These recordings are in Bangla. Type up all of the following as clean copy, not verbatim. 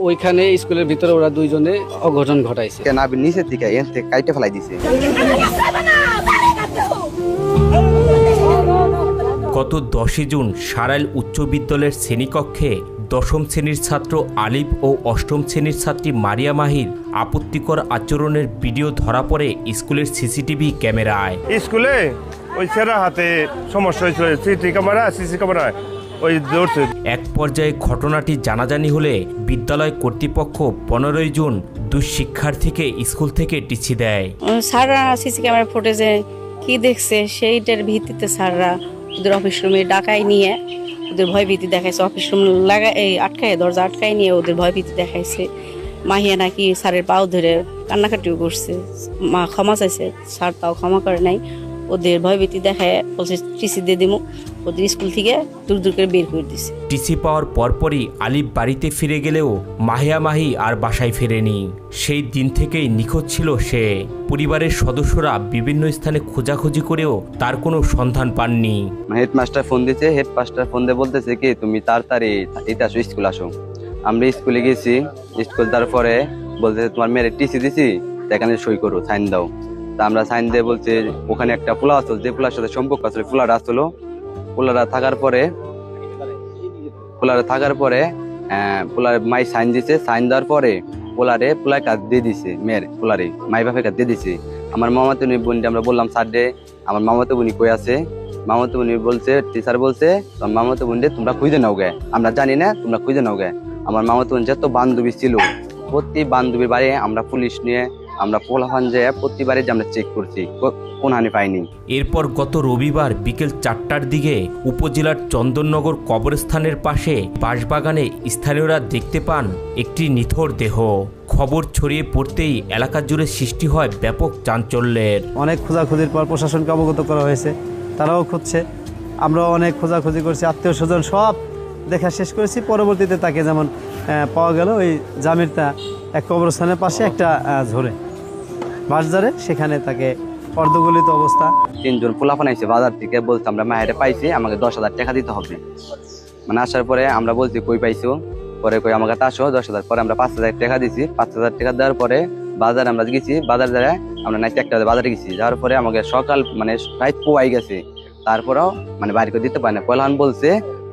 ওইখানে স্কুলের ভিতরে ওরা দুইজনে অঘটন ঘটাইছে। নাবির নিচের দিকে এর থেকে কাইটে ফেলাই দিছে। গত 10 জুন সারাইল উচ্চ বিদ্যালয়ের শ্রেণীকক্ষে দশম শ্রেণীর ছাত্র আলিফ ও অষ্টম শ্রেণীর ছাত্রী মারিয়া মাহির আপত্তিকর আচরণের ভিডিও ধরা পড়ে স্কুলের সিসিটিভি ক্যামেরায়। স্কুলে ওই ছেঁড়া হাতে সমস্যা হয়েছিল, সিসি ক্যামেরায় ওই ধরছে। এক পর্যায়ে ঘটনাটি জানাজানি হলে বিদ্যালয় কর্তৃপক্ষ 15 জুন দুই শিক্ষার্থীকে স্কুল থেকে টিসি দেয়। স্যাররা সিসি ক্যামেরা ফুটেজে কি দেখছে সেইটার ভিত্তিতে স্যাররা ওদের অফিস রুমে ডাকায় নিয়ে ওদের ভয়ভীতি দেখাইছে। অফিস রুম আটকায় দরজা আটকায় নিয়ে ওদের ভয়ভীতি দেখাইছে। মাহিয়া নাকি স্যারের পাও ধরে কান্নাকাটিও করছে, মা ক্ষমা চাইছে, স্যার তাও ক্ষমা করে নাই। ওদের ভয়ভীতি দেখায় বলছে টিসি দিয়ে দিমু, ওদের স্কুল থেকে দূর দূর করে বের করে দিছে। টিসি পাওয়ার পরপরই আলিফ বাড়িতে ফিরে গেলেও মাহি আর বাসায় ফেরেনি। সেই দিন থেকেই নিখোঁজ ছিল সে। পরিবারের সদস্যরা বিভিন্ন স্থানে খোঁজাখুঁজি করেও তার কোনো সন্ধান পাননি। হেডমাস্টার ফোন দিয়েছে, হেডমাস্টার ফোন দিয়ে বলতেছে কি তুমি তাড়াতাড়ি এটা আসো, স্কুল আসো। আমরা স্কুলে গেছি, স্কুল তারপরে বলতেছে তোমার মেয়ের টিসি দিছি, এখানে সই করো, সাইন দাও। তা আমরা সাইন দিয়ে বলছে ওখানে একটা পোলা আসলো, যে পোলার সাথে সম্পর্ক আসলে পোলাটা আসলো। পোলারা থাকার পরে পোলার মাই সাইন দিছে, সাইন দেওয়ার পরে পোলার কাজ দিয়ে দিছে, মেয়ের পোলারে মাই বাপের কাজ দিয়ে দিছে। আমার মামাতো বোনটা আমরা বললাম স্যার ডে আমার মামাতো বোনই কই আছে। মামাতো বোন বলছে, টিচার বলছে তোমার মামাতো বোন তোমরা খুঁজে নাও গে, আমরা জানি না, তোমরা খুঁজে নাও গে। আমার মামাতো বোন যত বান্ধবী ছিল প্রতি বান্ধবীর বাড়ি আমরা পুলিশ নিয়ে আমরা পোলাফান যে প্রতিবারে যে আমরা চেক করছি, কোন হানি পাইনি। এরপর গত রবিবার বিকেল 4টার দিকে উপজেলার চন্দননগর কবরস্থানের পাশে বাঁশবাগানে স্থানীয়রা দেখতে পান একটি নিথর দেহ। খবর ছড়িয়ে পড়তেই এলাকা জুড়ে সৃষ্টি হয় ব্যাপক চাঞ্চল্যের। অনেক খোঁজাখুঁজির পর প্রশাসনকে অবগত করা হয়েছে, তারাও খুঁজছে, আমরাও অনেক খোঁজাখুঁজি করছি, আত্মীয় স্বজন সব দেখা শেষ করেছি। পরবর্তীতে তাকে যেমন পাওয়া গেল ওই জামিরতা এক কবরস্থানের পাশে একটা ঝরে বাঁশঝাড়ে, সেখানে তাকে অর্ধগলিত অবস্থা। 3 জন পোলাফান আইছে বাজার থেকে, বলছে আমরা মায়েরে পাইছি, আমাকে 10,000 টাকা দিতে হবে। মানে আসার পরে আমরা বলছি কই পাইছো, পরে কই আমাকে আসো 10,000। পরে আমরা 5,000 টাকা দিছি। 5,000 টাকা দেওয়ার পরে বাজারে আমরা গেছি, বাজার দ্বারা আমরা নাইট একটা বাজারে গেছি, যাওয়ার পরে আমাকে সকাল মানে রাত পোয়াই গেছে। তারপরেও মানে বাড়ি করে দিতে পারে না। পয়লান বলছে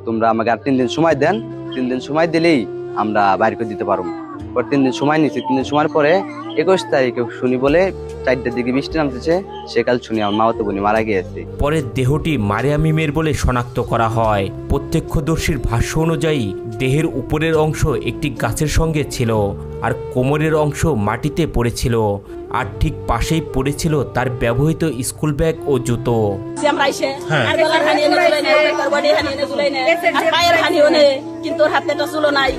তোমরা আমাকে আর 3 দিন সময় দেন, 3 দিন সময় দিলেই আমরা বাড়ি করে দিতে পারবো। পর 3 দিন সময় নিচ্ছি। 3 দিন সময়ের পরে 21 তারিখে শুনি বলে 4টার দিকে বৃষ্টি নামতেছে, সেকাল শুনি আমার মামাতো বোনি মারা গিয়েছে। পরে দেহটি মারিয়া মিমের বলে শনাক্ত করা হয়। প্রত্যক্ষদর্শীর ভাষ্য অনুযায়ী দেহের উপরের অংশ একটি গাছের সঙ্গে ছিল আর কোমরের অংশ মাটিতে পড়েছিল, আর ঠিক পাশেই পড়েছিল তার ব্যবহৃত স্কুল ব্যাগ ও জুতো। কিন্তু ওর হাতে চুলো নাই,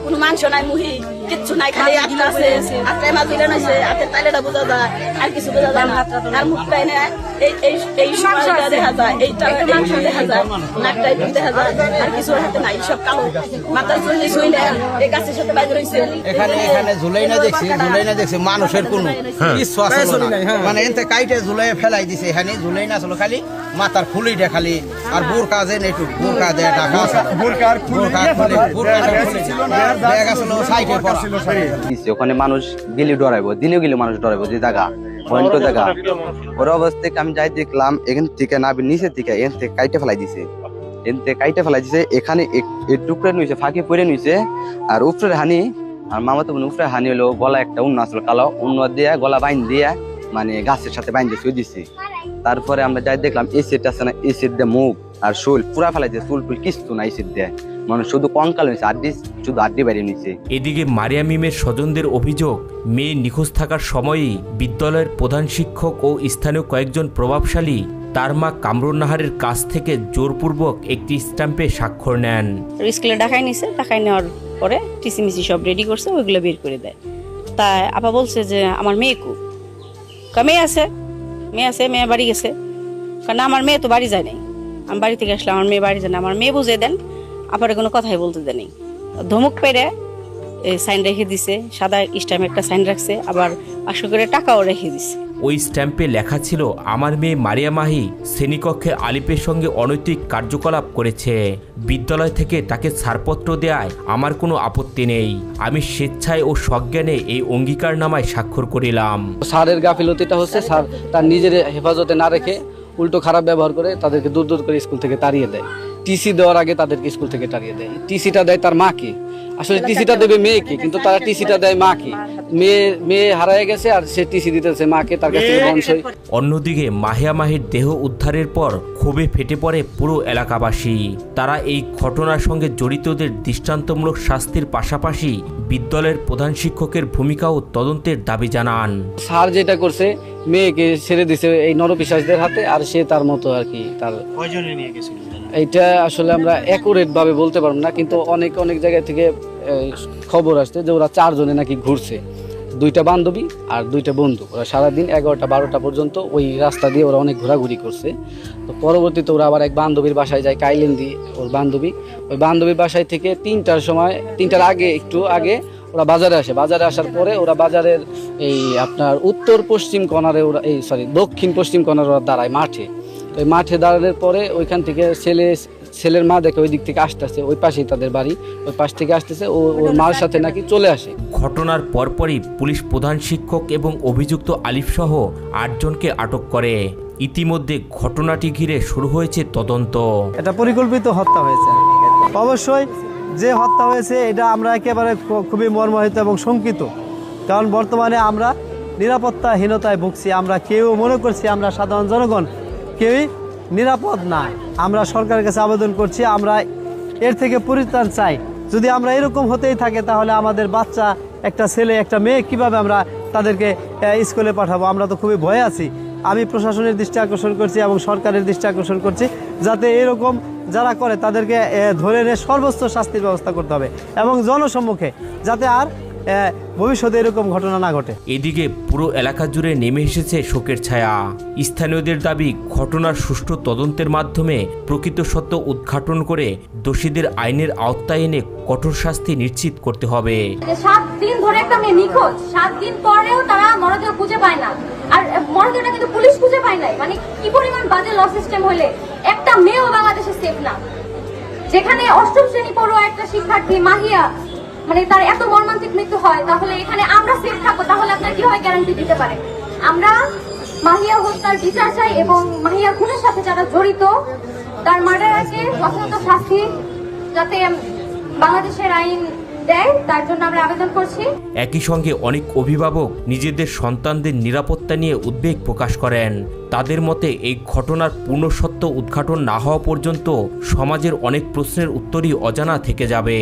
কোনো মাংস নাই, মুহি কিচ্ছু নাই, খালি আটটা আছে, আটটায় মাছ দিলে নাইছে, হাতের তালেটা বোঝা যায়, আর কিছু বোঝা যায় না। আর মুখটাই না এই সময়টা দেখা যায়, এইটা দেখা যায়, নাকটাই দেখা যায়, আর কিছু হাতে নাই, সব কালো। মাথার চুল্লি শুই না, এই গাছের সাথে বাইরে রয়েছে। এখানে ঝুলাই না দেখছি মানুষের কোনো কিছু আছে মানে এতে কাইটে ঝুলাই ফেলাই দিছে। এখানে ঝুলাই না ছিল, খালি মাথার খুলিটা খালি, আর বোরকা যে একটু বোরকা দেয় ঢাকা ওখানে মানুষ গেলে ডরাইবো, দিনে গেলে মানুষ ডরাইবো, যে জায়গা ভয়ঙ্কর জায়গা। ওর অবস্থা আমি যাই দেখলাম এখান থেকে নাবির নিচের দিকে এখান থেকে কাইটে ফেলাই দিছে, এখানে টুকরে নিয়েছে, ফাঁকি পরে নিয়েছে। আর উপরের হানি আর মামাতো বোন উপরে হানি হলো গলা একটা উন্ন আসলো কালো, উন্ন দিয়ে গলা বাইন দিয়ে মানে গাছের সাথে বাইন দিয়ে শুয়ে দিছে। তারপরে আমরা যাই দেখলাম এসিড আছে না, এসিড দিয়ে মুখ আর শোল পুরা ফেলাই দিয়ে, চুল টুল কিছু না এসিড দিয়ে, মানে শুধু কঙ্কাল হয়েছে, শুধু আড্ডি বাইরে নিচ্ছে। এদিকে মারিয়া মিমের স্বজনদের অভিযোগ, মেয়ে নিখোঁজ থাকার সময়ই বিদ্যালয়ের প্রধান শিক্ষক ও স্থানীয় কয়েকজন প্রভাবশালী তার মা কামরুন নাহারের কাছ থেকে জোরপূর্বক একটি স্ট্যাম্পে স্বাক্ষর নেন। স্কুলে ডাকাই নিছে, ডাকাই নেওয়ার পরে টিসিমিসি সব রেডি করছে, ওইগুলো বের করে দেয়। তাই আপা বলছে যে আমার মেয়েকু মেয়ে আছে, মেয়ে বাড়ি গেছে। কারণ আমার মেয়ে তো বাড়ি যায় নাই, আমি বাড়ি থেকে আসলে আমার মেয়ে বাড়ি যায় না, আমার মেয়ে বুঝে দেন, আপারে কোনো কথাই বলতে দেয়নি। ধমক পেরে সাইন রেখে দিছে, সাদা স্ট্যাম্পে একটা সাইন রাখছে, আবার 500 করে টাকাও রেখে দিছে। ওই স্ট্যাম্পে লেখা ছিল, আমার মেয়ে মারিয়া মাহি শ্রেণীকক্ষে আলিফের সঙ্গে অনৈতিক কার্যকলাপ করেছে। বিদ্যালয় থেকে তাকে ছাড়পত্র দেওয়ায় আমার কোনো আপত্তি নেই। আমি স্বেচ্ছায় ও সজ্ঞানে এই অঙ্গীকারনামায় স্বাক্ষর করিলাম। স্যারের গাফিলতিটা হচ্ছে স্যার তার নিজের হেফাজতে না রেখে উল্টো খারাপ ব্যবহার করে তাদেরকে দূর দূর করে স্কুল থেকে তাড়িয়ে দেয়। টিসি দেওয়ার আগে তাদেরকে স্কুল থেকে তাড়িয়ে দেয়। টিসিটা দেয় তার মাকে, আসলে টিসিটা দেবে মেয়েকে, কিন্তু তারা টিসিটা দেয় মাকে। মেয়ে হারায় গেছে আর সে টিসি দিতেছে মাকে, তার কাছ থেকে বংশই। অন্যদিকে মাহিয়া মাহির দেহ উদ্ধারের পর ক্ষোভে ফেটে পড়ে পুরো এলাকাবাসী। তারা এই ঘটনার সঙ্গে জড়িতদের দৃষ্টান্তমূলক শাস্তির পাশাপাশি বিদ্যালয়ের প্রধান শিক্ষকের ভূমিকাও তদন্তের দাবি জানান। স্যার যেটা করছে, মেয়েকে ছেড়ে দিছে এই নরপিশাচদের হাতে, আর সে তার মতো আর কি। তার এইটা আসলে আমরা অ্যাকুরেট ভাবে বলতে পারবো না, কিন্তু অনেক জায়গা থেকে খবর আসছে যে ওরা 4 জনে নাকি ঘুরছে, 2টা বান্ধবী আর 2টা বন্ধু। ওরা সারাদিন 11টা-12টা পর্যন্ত ওই রাস্তা দিয়ে ওরা অনেক ঘোরাঘুরি করছে। তো পরবর্তীতে ওরা আবার এক বান্ধবীর বাসায় যায়, কাইলেন্দি ওর বান্ধবী। ওই বান্ধবীর বাসায় থেকে 3টার আগে একটু আগে ওরা বাজারে আসে। বাজারে আসার পরে ওরা বাজারের এই আপনার উত্তর পশ্চিম কর্নারে ওরা দক্ষিণ পশ্চিম কর্নারে ওরা দাঁড়ায় মাঠে। তো এই মাঠে দাঁড়ানোর পরে ওইখান থেকে ছেলের মা দেখে ওই দিক থেকে আসতেছে, ওই পাশেই তাদের বাড়ি, ওই পাশ থেকে আসতেছে, ওর মার সাথে নাকি চলে আসে। ঘটনার পরপরই পুলিশ প্রধান শিক্ষক এবং অভিযুক্ত আলিফ সহ 8 জনকে আটক করে। ইতিমধ্যে ঘটনাটি ঘিরে শুরু হয়েছে তদন্ত। এটা পরিকল্পিত হত্যা হয়েছে। অবশ্যই যে হত্যা হয়েছে এটা আমরা একেবারে খুবই মর্মাহত এবং শঙ্কিত, কারণ বর্তমানে আমরা নিরাপত্তাহীনতায় ভুগছি। আমরা কেউ মনে করছি আমরা সাধারণ জনগণ কেউই নিরাপদ না। আমরা সরকারের কাছে আবেদন করছি, আমরা এর থেকে পরিত্রাণ চাই। যদি আমরা এরকম হতেই থাকে তাহলে আমাদের বাচ্চা, একটা ছেলে একটা মেয়ে, কিভাবে আমরা তাদেরকে স্কুলে পাঠাবো? আমরা তো খুবই ভয়ে আছি। আমি প্রশাসনের দৃষ্টি আকর্ষণ করছি এবং সরকারের দৃষ্টি আকর্ষণ করছি, যাতে এরকম যারা করে তাদেরকে ধরে নিয়ে সর্বোচ্চ শাস্তির ব্যবস্থা করতে হবে এবং জনসম্মুখে, যাতে আর ভবিষ্যতে এরকম ঘটনা না ঘটে। এদিকে পুরো এলাকা জুড়ে নেমে এসেছে শোকের ছায়া। স্থানীয়দের দাবি, ঘটনার সুষ্ঠু তদন্তের মাধ্যমে প্রকৃত সত্য উদ্ঘাটন করে দোষীদের আইনের আওতায় এনে কঠোর শাস্তি নিশ্চিত করতে হবে। 7 দিন ধরে একটা মেয়ে নিখোঁজ, 7 দিন পরেও তারা মরদেহ খুঁজে পায় না। আর মরদেহটা কিন্তু পুলিশ খুঁজে পায় নাই। মানে কি পরিমাণ বাজে ল সিস্টেম হলে একটা মেয়েও বাংলাদেশে সেফ না। যেখানে 8ম শ্রেণী পড়ুয়া একটা শিক্ষার্থী মাহিয়া, মানে তার এত মর্মান্তিক মৃত্যু হয়, তাহলে এখানে আমরা সেফ থাকবো, তাহলে আপনার কি হয় গ্যারান্টি দিতে পারে? আমরা মাহিয়া হত্যার বিচার চাই এবং মাহিয়া খুনের সাথে যারা জড়িত তার মার্ডারকে যথাযথ শাস্তি যাতে বাংলাদেশের আইন দেয়, তার জন্য আমরা আবেদন করছি। একই সঙ্গে অনেক অভিভাবক নিজেদের সন্তানদের নিরাপত্তা নিয়ে উদ্বেগ প্রকাশ করেন। তাদের মতে এই ঘটনার পূর্ণ সত্য উদ্ঘাটন না হওয়া পর্যন্ত সমাজের অনেক প্রশ্নের উত্তরই অজানা থেকে যাবে।